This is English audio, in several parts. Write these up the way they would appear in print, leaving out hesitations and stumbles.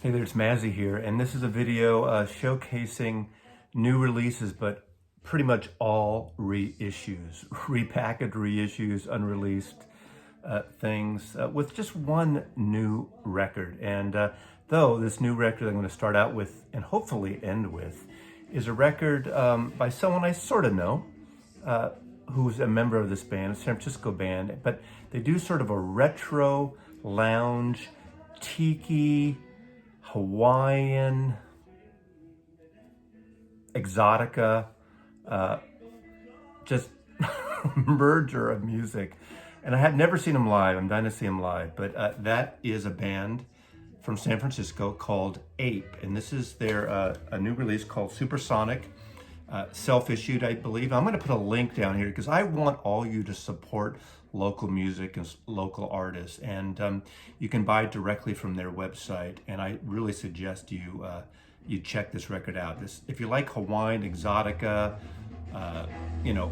Hey there, it's Mazzy here, and this is a video showcasing new releases, but pretty much all reissues, repackaged reissues, unreleased things, with just one new record. And though this new record I'm going to start out with and hopefully end with is a record by someone I sort of know, who's a member of this band, a San Francisco band, but they do sort of a retro lounge, Tiki, Hawaiian, exotica, just merger of music. And I had never seen them live. I'm dying to see them live. But that is a band from San Francisco called Ape. And this is their a new release called Supersonic, self-issued, I believe. I'm going to put a link down here because I want all you to support local music and local artists, and you can buy it directly from their website. And I really suggest you you check this record out. If you like Hawaiian exotica,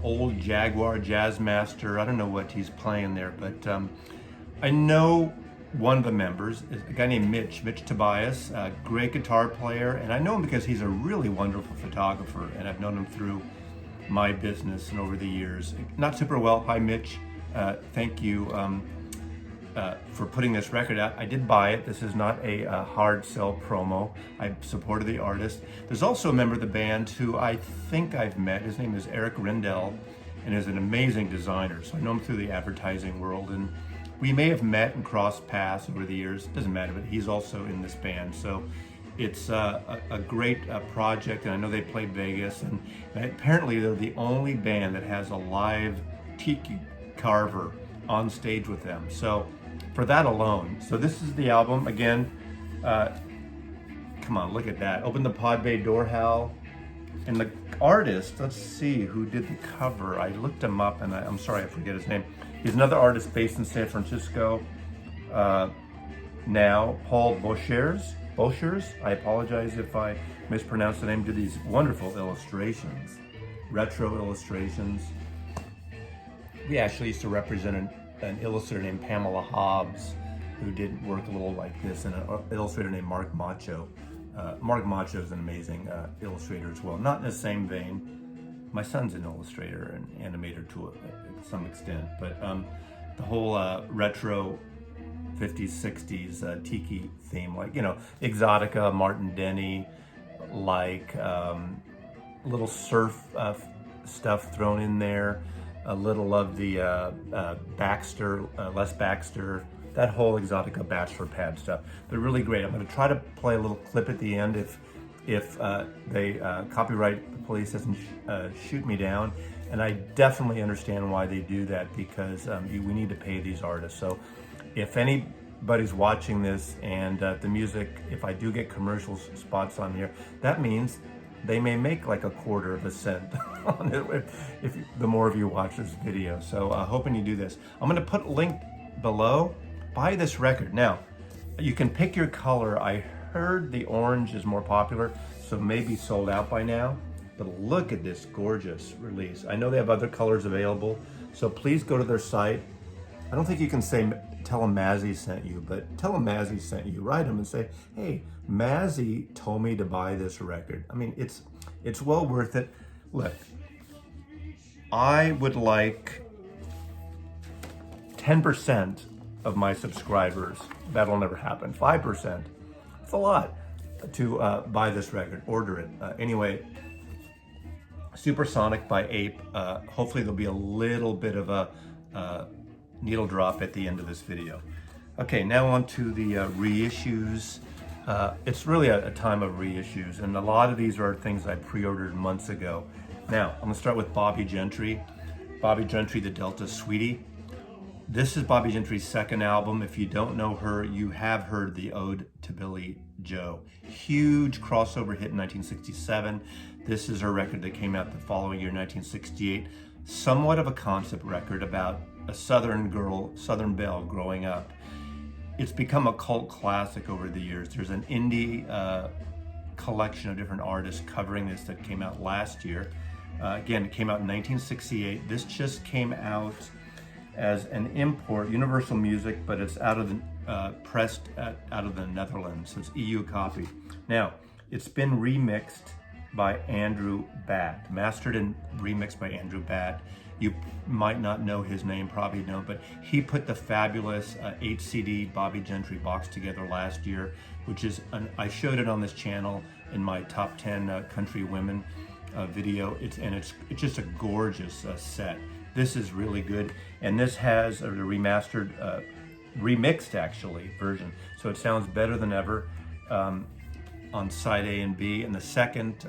old Jaguar Jazz Master, I don't know what he's playing there, but I know one of the members is a guy named Mitch Tobias, a great guitar player, and I know him because he's a really wonderful photographer, and I've known him through my business and over the years. Not super well. Hi, Mitch. Thank you for putting this record out. I did buy it. This is not a hard sell promo. I supported the artist. There's also a member of the band who I think I've met. His name is Eric Rindell, and is an amazing designer. So I know him through the advertising world, and we may have met and crossed paths over the years. It doesn't matter, but he's also in this band. So it's a great project, and I know they played Vegas, and apparently they're the only band that has a live Tiki carver on stage with them. So for that alone, so this is the album again. Come on, look at that. Open the pod bay door, Hal. And the artist, let's see who did the cover. I looked him up, and I'm sorry I forget his name. He's another artist based in San Francisco now, Paul Bolshers. I apologize if I mispronounced the name. Did these wonderful illustrations, retro illustrations. We actually used to represent an illustrator named Pamela Hobbs, who did work a little like this, and an illustrator named Mark Macho. Mark Macho is an amazing illustrator as well. Not in the same vein. My son's an illustrator and animator to some extent, but the whole retro 50s, 60s Tiki theme, like, exotica, Martin Denny, like little surf stuff thrown in there. A little of the Baxter, Les Baxter, that whole exotica bachelor pad stuff. They're really great. I'm going to try to play a little clip at the end if they copyright police doesn't shoot me down. And I definitely understand why they do that, because we need to pay these artists. So if anybody's watching this and the music, if I do get commercial spots on here, that means they may make like a quarter of a cent on it if the more of you watch this video. So hoping you do this. I'm going to put a link below. Buy this record. Now, you can pick your color. I heard the orange is more popular, so maybe sold out by now. But look at this gorgeous release. I know they have other colors available, so please go to their site. I don't think you can tell them Mazzy sent you, but tell them Mazzy sent you. Write them and say, hey, Mazzy told me to buy this record. I mean, it's well worth it. Look, I would like 10% of my subscribers. That'll never happen. 5%. It's a lot to buy this record. Order it. Anyway, Supersonic by Ape. Hopefully there'll be a little bit of a needle drop at the end of this video. Okay, now on to the reissues. It's really a time of reissues, and a lot of these are things I pre-ordered months ago. Now, I'm gonna start with Bobbie Gentry. Bobbie Gentry, the Delta Sweetie. This is Bobbie Gentry's second album. If you don't know her, you have heard the Ode to Billy Joe. Huge crossover hit in 1967. This is her record that came out the following year, 1968. Somewhat of a concept record about a Southern girl, Southern belle growing up. It's become a cult classic over the years. There's an indie collection of different artists covering this that came out last year. Again, it came out in 1968. This just came out as an import, Universal Music, but it's out of pressed out of the Netherlands. So it's EU copy. Now, it's been remixed by Andrew Batt, mastered and remixed by Andrew Batt. You might not know his name, probably don't, but he put the fabulous 8 CD Bobby Gentry box together last year, which is, I showed it on this channel in my top 10 country women video. It's just a gorgeous set. This is really good, and this has a remastered, remixed actually version, so it sounds better than ever on side A and B. And the second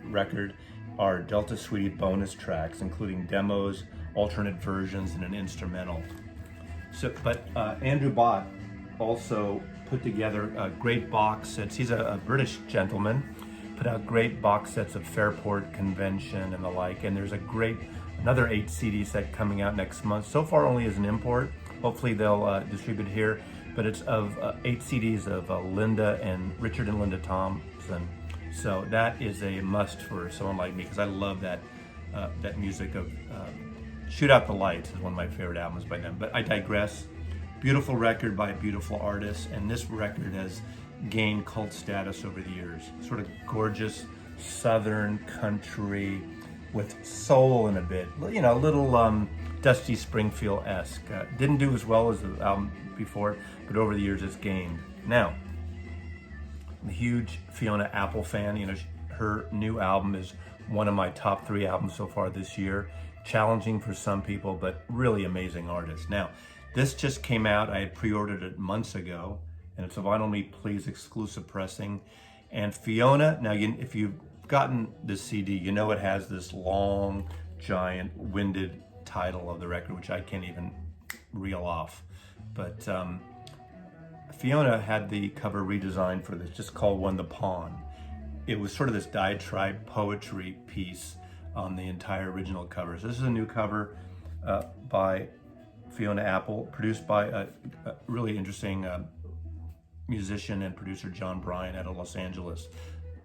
record are Delta Sweetie bonus tracks, including demos, alternate versions, and an instrumental. So, but Andrew Bott also put together great box sets. He's a British gentleman, put out great box sets of Fairport Convention and the like, and there's another 8 CD set coming out next month. So far only as an import. Hopefully they'll distribute here, but it's of 8 CDs of Richard and Linda Thompson. So that is a must for someone like me, because I love that music of Shoot Out the Lights is one of my favorite albums by them. But I digress. Beautiful record by a beautiful artist, and this record has gained cult status over the years. Sort of gorgeous southern country with soul in a bit, you know, a little Dusty Springfield-esque. Didn't do as well as the album before, but over the years it's gained. Now, I'm a huge Fiona Apple fan. You know, her new album is one of my top 3 albums so far this year. Challenging for some people, but really amazing artist. Now, this just came out. I had pre-ordered it months ago, and it's a Vinyl Me Please exclusive pressing. And Fiona, now if you've gotten this CD, you know it has this long, giant, winded title of the record, which I can't even reel off. But Fiona had the cover redesigned for this, just called One the Pawn. It was sort of this diatribe poetry piece on the entire original cover. So this is a new cover by Fiona Apple, produced by a really interesting musician and producer, John Bryan, out of Los Angeles.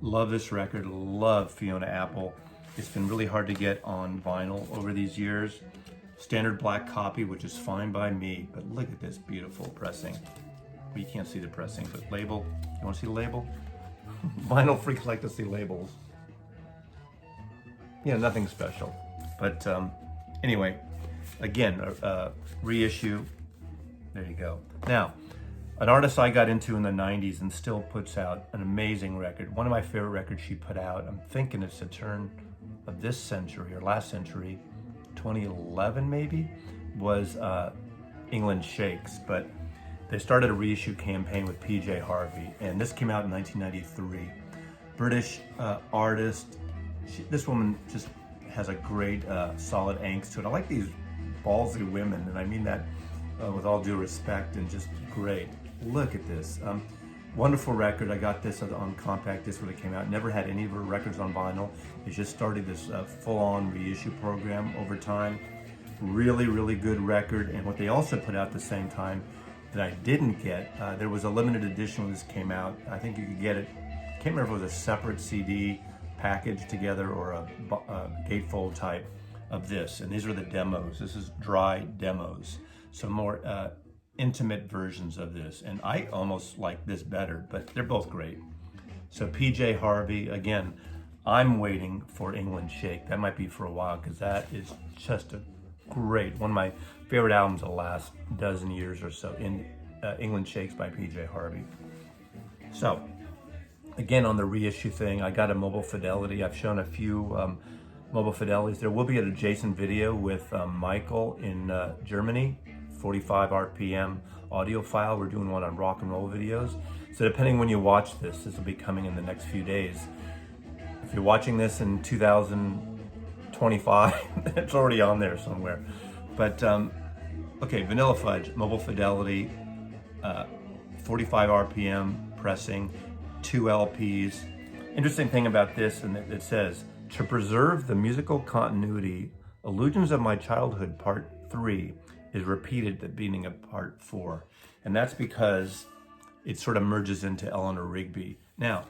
Love this record, love Fiona Apple. It's been really hard to get on vinyl over these years. Standard black copy, which is fine by me, but look at this beautiful pressing. Well, you can't see the pressing, but label. You want to see the label? Vinyl freaks like to see labels. Yeah, nothing special. But anyway, again, reissue. There you go. Now, an artist I got into in the 90s and still puts out an amazing record. One of my favorite records she put out, I'm thinking it's the turn of this century or last century, 2011 maybe, was England Shakes. But they started a reissue campaign with PJ Harvey, and this came out in 1993. British artist. This woman just has a great, solid angst to it. I like these ballsy women, and I mean that with all due respect, and just great. Look at this. Wonderful record. I got this on compact disc when it came out. Never had any of her records on vinyl. They just started this full-on reissue program over time. Really, really good record. And what they also put out at the same time that I didn't get, there was a limited edition when this came out. I think you could get it, can't remember if it was a separate CD package together or a gatefold type of this. And these are the demos. This is dry demos. Some more intimate versions of this. And I almost like this better, but they're both great. So PJ Harvey, again, I'm waiting for England Shake. That might be for a while, because that is just a great, one of my favorite albums of the last dozen years or so, in England Shakes by PJ Harvey. So, again, on the reissue thing, I got a Mobile Fidelity. I've shown a few Mobile Fidelities. There will be an adjacent video with Michael in Germany, 45 RPM audio file. We're doing one on rock and roll videos. So depending when you watch this, this will be coming in the next few days. If you're watching this in 2025, it's already on there somewhere. But okay, Vanilla Fudge, Mobile Fidelity, 45 RPM pressing, 2 LPs. Interesting thing about this, and it says, to preserve the musical continuity, Illusions of My Childhood Part 3 is repeated at the beginning of Part 4. And that's because it sort of merges into Eleanor Rigby. Now,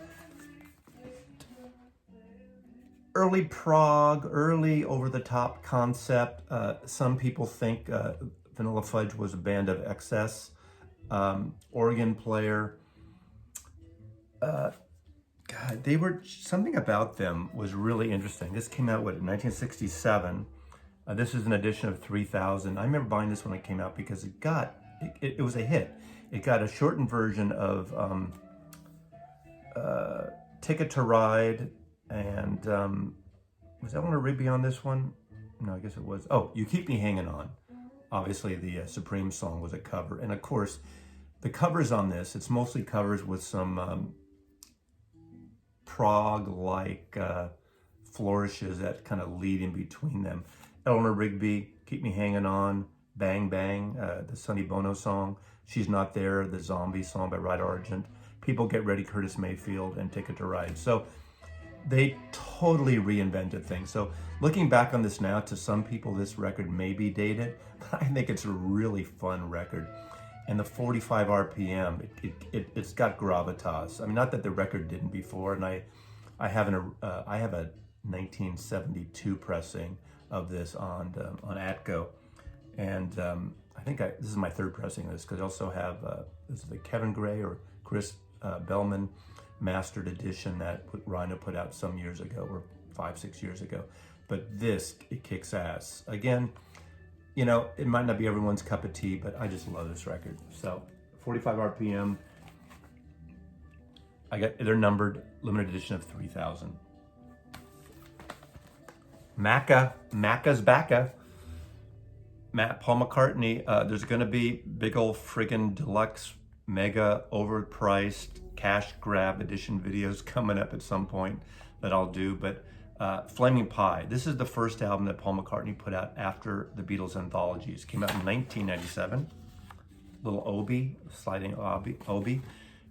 early prog, early over-the-top concept. Some people think Vanilla Fudge was a band of excess. organ player. God, they were, something about them was really interesting. This came out, what, in 1967. This is an edition of 3000. I remember buying this when it came out because it was a hit. It got a shortened version of Ticket to Ride, and was Eleanor Rigby on this one? No, I guess it was. Oh, You Keep Me Hanging On. Obviously, the Supreme song was a cover. And of course, the covers on this, it's mostly covers with some prog-like flourishes that kind of lead in between them. Eleanor Rigby, Keep Me Hanging On, Bang Bang, the Sonny Bono song, She's Not There, the Zombie song by Ride Argent, People Get Ready, Curtis Mayfield, and Ticket to Ride. So they totally reinvented things. So looking back on this now, to some people this record may be dated, but I think it's a really fun record. And the 45 RPM, it's got gravitas. I mean, not that the record didn't before, and I have a 1972 pressing of this on Atco, and I think this is my third pressing of this, because I also have this is the Kevin Gray or Chris Bellman mastered edition that Rhino put out some years ago, or 5-6 years ago. But this, it kicks ass. Again, you know, it might not be everyone's cup of tea, but I just love this record. So 45 RPM. They're numbered, limited edition of 3000. Macca's backa. Paul McCartney. There's going to be big old friggin' deluxe, mega overpriced cash grab edition videos coming up at some point that I'll do. But Flaming Pie. This is the first album that Paul McCartney put out after the Beatles anthologies. Came out in 1997. Little Obi, sliding Obi.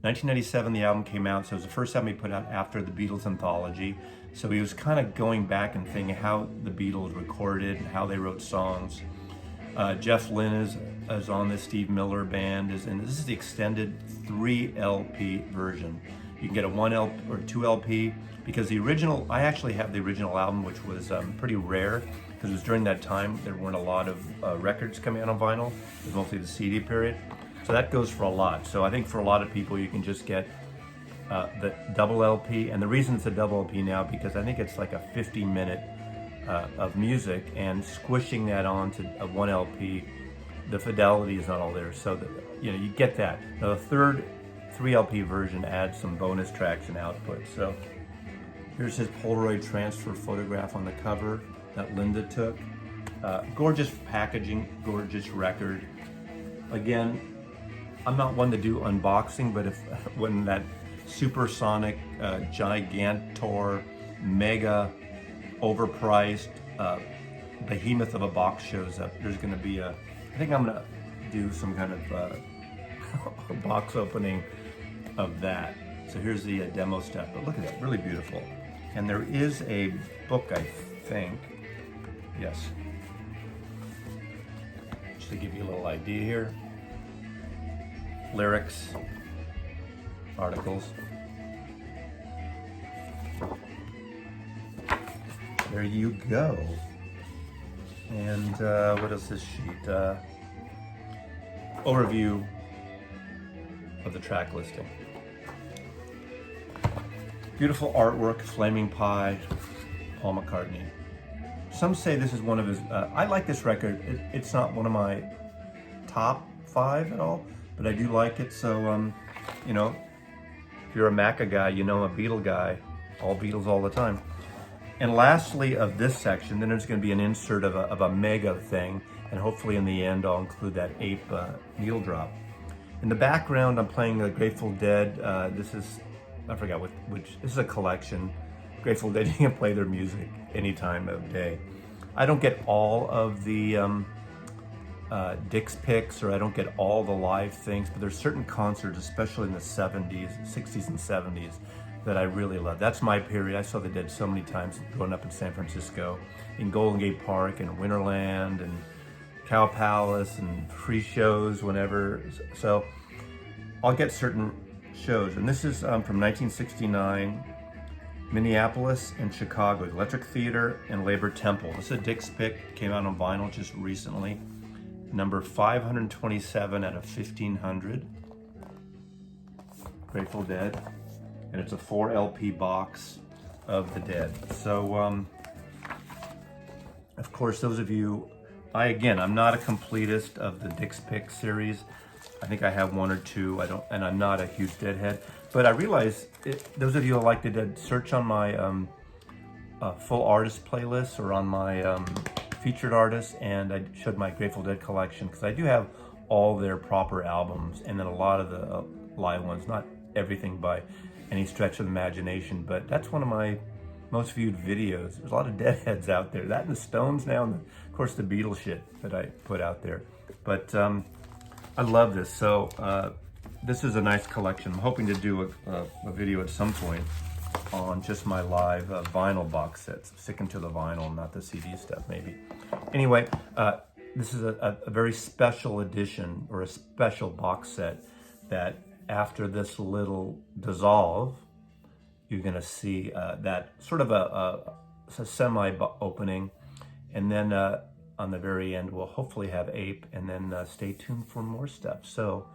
1997, the album came out, so it was the first album he put out after the Beatles anthology. So he was kind of going back and thinking how the Beatles recorded and how they wrote songs. Jeff Lynne is on this. Steve Miller Band is in. This is the extended 3 LP version. You can get a 1 LP or 2 LP, because the original, I actually have the original album, which was pretty rare, because it was during that time there weren't a lot of records coming out on vinyl. It was mostly the CD period. So that goes for a lot. So I think for a lot of people you can just get the double LP. And the reason it's a double LP now, because I think it's like a 50-minute of music, and squishing that onto a 1 LP, the fidelity is not all there. So you get that. Now the third 3 LP version adds some bonus tracks and output. So here's his Polaroid transfer photograph on the cover that Linda took. Gorgeous packaging, gorgeous record. Again, I'm not one to do unboxing, but when that Supersonic Gigantor mega overpriced behemoth of a box shows up, there's going to be I think I'm going to do some kind of box opening of that. So here's the demo stuff, but look at that, really beautiful. And there is a book, I think. Yes. Just to give you a little idea here. Lyrics, articles. There you go. And what is this sheet? Overview of the track listing. Beautiful artwork, Flaming Pie, Paul McCartney. Some say this is one of his, I like this record. It's not one of my top 5 at all, but I do like it. So, you know, if you're a Macca guy, you know I'm a Beatle guy, all Beatles all the time. And lastly of this section, then there's going to be an insert of a mega thing, and hopefully in the end I'll include that Ape needle drop. In the background, I'm playing the Grateful Dead. This is, I forgot which, this is a collection. Grateful Dead, you can play their music any time of day. I don't get all of the Dick's picks, or I don't get all the live things, but there's certain concerts, especially in the 70s, 60s and 70s, that I really love. That's my period. I saw the Dead so many times growing up in San Francisco, in Golden Gate Park and Winterland and Cow Palace, and free shows whenever. So I'll get certain shows. And this is from 1969, Minneapolis and Chicago, Electric Theater and Labor Temple. This is a Dick's pick, came out on vinyl just recently. number 527 out of 1500. Grateful Dead. And it's a 4 LP box of the Dead. So, of course, those of you, I'm not a completist of the Dick's Pick series. I think I have one or two. And I'm not a huge Deadhead. But I realize, those of you who like the Dead, search on my full artist playlist or on my featured artists, and I showed my Grateful Dead collection, because I do have all their proper albums, and then a lot of the live ones, not everything by any stretch of the imagination, but that's one of my most viewed videos. There's a lot of Deadheads out there, that and the Stones now, and of course the Beatles shit that I put out there. But I love this. So this is a nice collection. I'm hoping to do a video at some point on just my live vinyl box sets, sticking to the vinyl, not the CD stuff maybe. Anyway, this is a very special edition, or a special box set, that after this little dissolve, you're gonna see that sort of a semi-opening, and then on the very end we'll hopefully have Ape, and then stay tuned for more stuff. So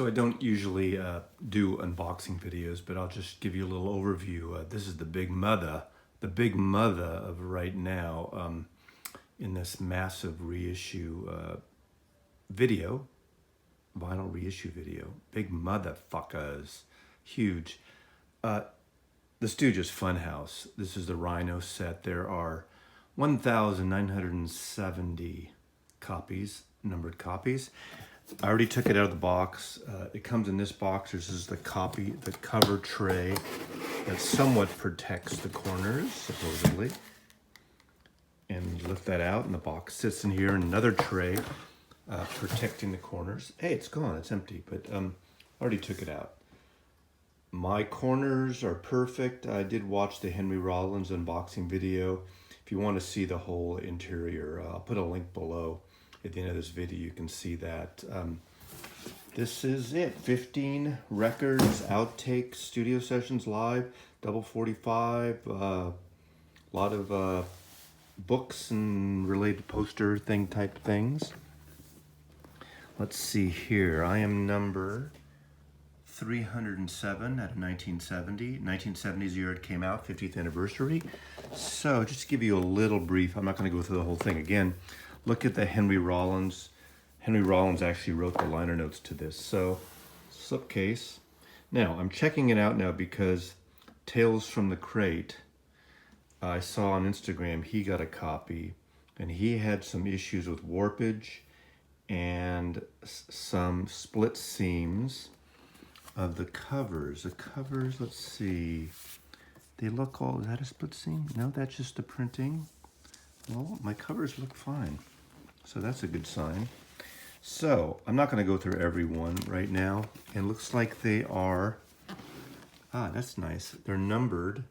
I don't usually do unboxing videos, but I'll just give you a little overview. This is the big mother of right now in this massive reissue video, vinyl reissue video. Big motherfuckers, huge. The Stooges Funhouse. This is the Rhino set. There are 1,970 copies, numbered copies. I already took it out of the box. It comes in this box. This is the cover tray that somewhat protects the corners, supposedly. And you lift that out, and the box sits in here, and another tray protecting the corners. Hey, it's gone. It's empty, but I already took it out. My corners are perfect. I did watch the Henry Rollins unboxing video. If you want to see the whole interior, I'll put a link below. At the end of this video, you can see that. This is it. 15 records, outtakes, studio sessions live, double 45, a lot of books and related poster thing type things. Let's see here. I am number 307 out of 1970. 1970 is the year it came out, 50th anniversary. So just to give you a little brief, I'm not going to go through the whole thing again. Look at the Henry Rollins. Henry Rollins actually wrote the liner notes to this. So, slipcase. Now, I'm checking it out now because Tales from the Crate, I saw on Instagram, he got a copy, and he had some issues with warpage and some split seams of the covers. The covers, let's see. They look all, is that a split seam? No, that's just the printing. Well, my covers look fine. So that's a good sign. So I'm not going to go through every one right now. It looks like they are, that's nice. They're numbered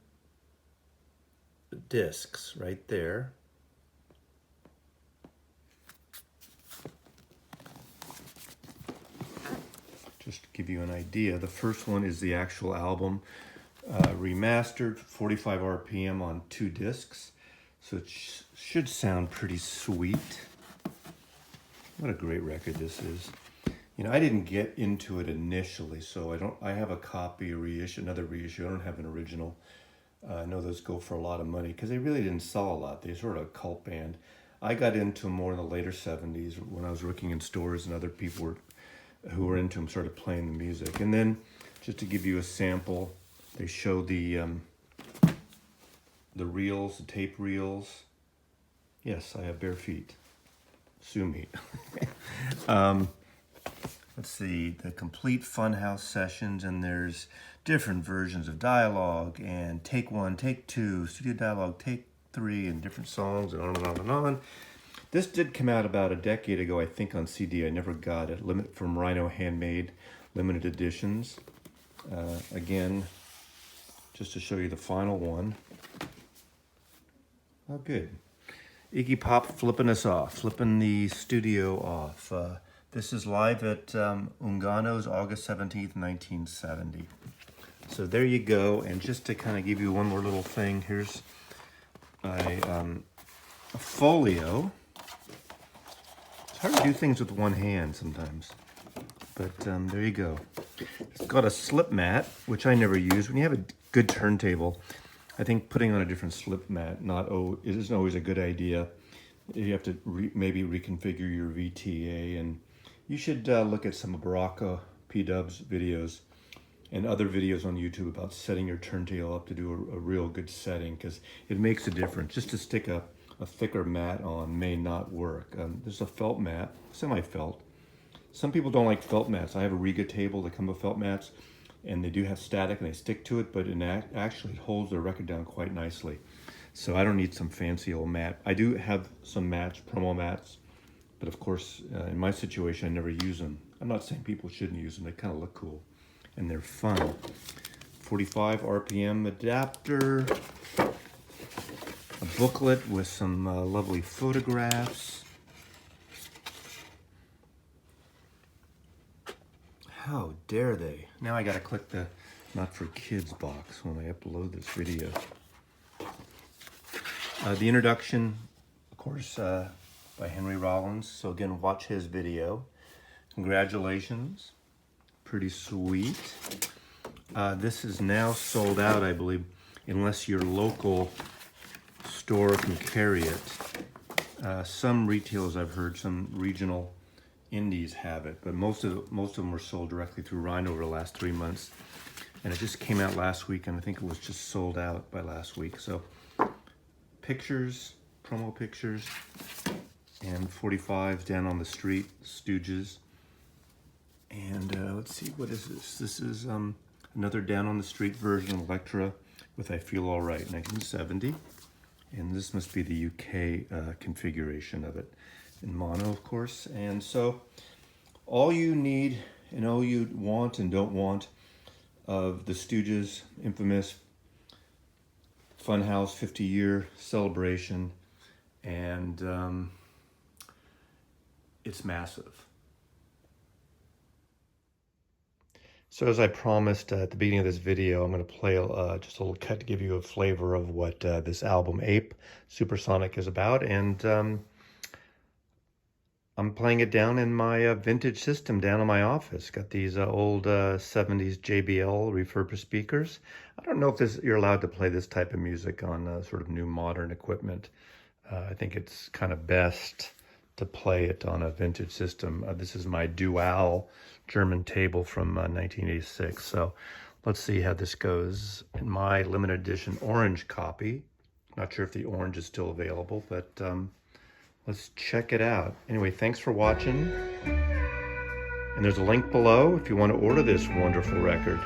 discs right there. Just to give you an idea, the first one is the actual album, remastered, 45 RPM on 2 discs. So it should sound pretty sweet. What a great record this is. You know, I didn't get into it initially, so I have a copy, a reissue, another reissue. I don't have an original. I know those go for a lot of money because they really didn't sell a lot. They're sort of a cult band. I got into them more in the later 70s when I was working in stores, and other people who were into them started playing the music. And then, just to give you a sample, they show the reels, the tape reels. Yes, I have bare feet. Sue me. Let's see, the complete Funhouse sessions, and there's different versions of dialogue, and take 1, take 2, studio dialogue, take 3, and different songs, and on and on and on. This did come out about a decade ago, I think, on CD. I never got it. From Rhino Handmade, limited editions. Again, just to show you the final one. Oh, good. Iggy Pop flipping us off, flipping the studio off. This is live at Ungano's August 17th, 1970. So there you go. And just to kind of give you one more little thing, here's a folio. It's hard to do things with one hand sometimes, but there you go. It's got a slip mat, which I never use. When you have a good turntable, I think putting on a different slip mat it isn't always a good idea. You have to maybe reconfigure your VTA, and you should look at some of Baraka P-Dub's videos and other videos on YouTube about setting your turntable up to do a real good setting, because it makes a difference. Just to stick a thicker mat on may not work. There's a felt mat, semi-felt. Some people don't like felt mats. I have a Riga table that come with felt mats, and they do have static and they stick to it, but it actually holds the record down quite nicely. So I don't need some fancy old mat. I do have some mats, promo mats, but of course, in my situation, I never use them. I'm not saying people shouldn't use them. They kind of look cool and they're fun. 45 RPM adapter, a booklet with some lovely photographs. How dare they? Now I gotta click the not for kids box when I upload this video. The introduction, of course, by Henry Rollins. So again, watch his video. Congratulations. Pretty sweet. This is now sold out, I believe, unless your local store can carry it. Some retailers I've heard, some regional indies have it, but most of them were sold directly through Rhino over the last 3 months. And it just came out last week, and I think it was just sold out by last week. So pictures, promo pictures, and 45s down on the street, Stooges. And let's see, what is this? This is another down on the street version of Electra with I Feel Alright, 1970. And this must be the UK configuration of it, in mono, of course. And so all you need and all you want and don't want of the Stooges' infamous Funhouse 50-year celebration, and it's massive. So as I promised at the beginning of this video, I'm going to play just a little cut to give you a flavor of what this album Ape Supersonic is about, and I'm playing it down in my vintage system down in my office. Got these old 70s JBL refurbished speakers. I don't know if you're allowed to play this type of music on sort of new modern equipment. I think it's kind of best to play it on a vintage system. This is my Dual German table from 1986. So let's see how this goes in my limited edition orange copy. Not sure if the orange is still available, but let's check it out. Anyway, thanks for watching. And there's a link below if you want to order this wonderful record.